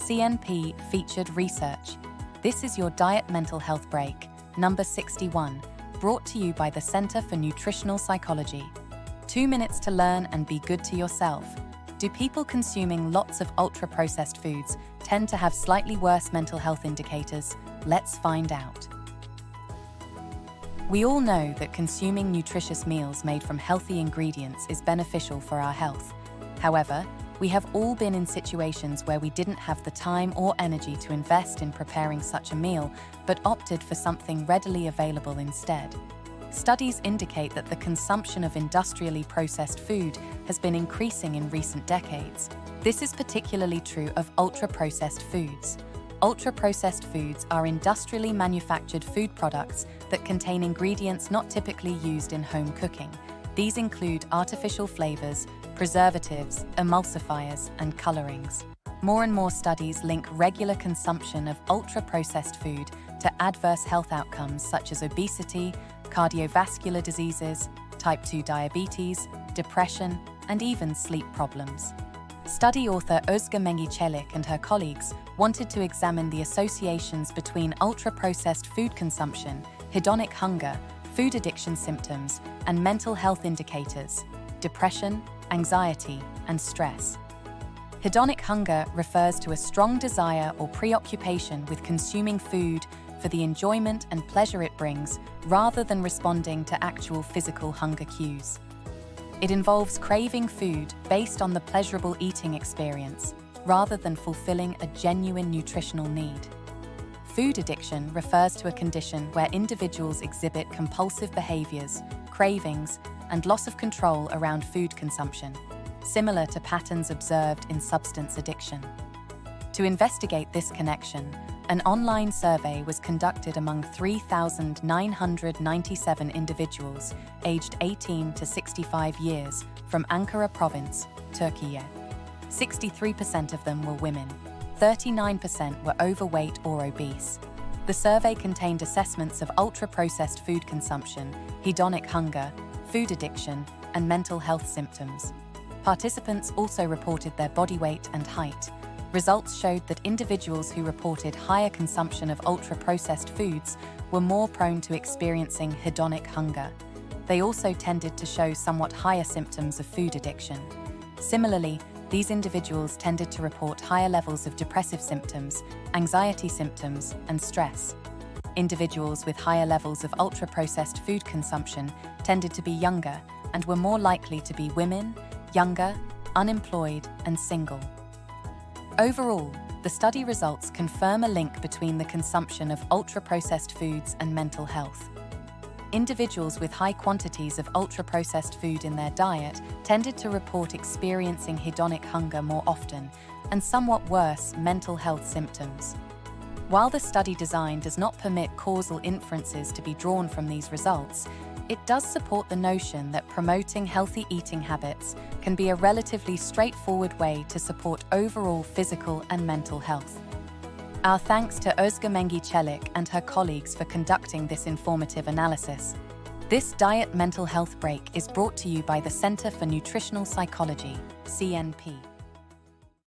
CNP featured research. This is your Diet Mental Health Break, number 61, brought to you by the Center for Nutritional Psychology. 2 minutes to learn and be good to yourself. Do people consuming lots of ultra-processed foods tend to have slightly worse mental health indicators? Let's find out. We all know that consuming nutritious meals made from healthy ingredients is beneficial for our health. However, we have all been in situations where we didn't have the time or energy to invest in preparing such a meal, but opted for something readily available instead. Studies indicate that the consumption of industrially processed food has been increasing in recent decades. This is particularly true of ultra-processed foods. Ultra-processed foods are industrially manufactured food products that contain ingredients not typically used in home cooking. These include artificial flavors, preservatives, emulsifiers, and colorings. More and more studies link regular consumption of ultra-processed food to adverse health outcomes such as obesity, cardiovascular diseases, type 2 diabetes, depression, and even sleep problems. Study author Özge Mengü and her colleagues wanted to examine the associations between ultra-processed food consumption, hedonic hunger, food addiction symptoms, and mental health indicators, depression, anxiety, and stress. Hedonic hunger refers to a strong desire or preoccupation with consuming food for the enjoyment and pleasure it brings, rather than responding to actual physical hunger cues. It involves craving food based on the pleasurable eating experience, rather than fulfilling a genuine nutritional need. Food addiction refers to a condition where individuals exhibit compulsive behaviors, cravings, and loss of control around food consumption, similar to patterns observed in substance addiction. To investigate this connection, an online survey was conducted among 3,997 individuals aged 18 to 65 years from Ankara province, Turkey. 63% of them were women. 39% were overweight or obese. The survey contained assessments of ultra-processed food consumption, hedonic hunger, food addiction, and mental health symptoms. Participants also reported their body weight and height. Results showed that individuals who reported higher consumption of ultra-processed foods were more prone to experiencing hedonic hunger. They also tended to show somewhat higher symptoms of food addiction. Similarly, these individuals tended to report higher levels of depressive symptoms, anxiety symptoms, and stress. Individuals with higher levels of ultra-processed food consumption tended to be younger and were more likely to be women, younger, unemployed, and single. Overall, the study results confirm a link between the consumption of ultra-processed foods and mental health. Individuals with high quantities of ultra-processed food in their diet tended to report experiencing hedonic hunger more often and somewhat worse mental health symptoms. While the study design does not permit causal inferences to be drawn from these results, it does support the notion that promoting healthy eating habits can be a relatively straightforward way to support overall physical and mental health. Our thanks to Özge Mengü and her colleagues for conducting this informative analysis. This Diet Mental Health Break is brought to you by the Center for Nutritional Psychology, CNP.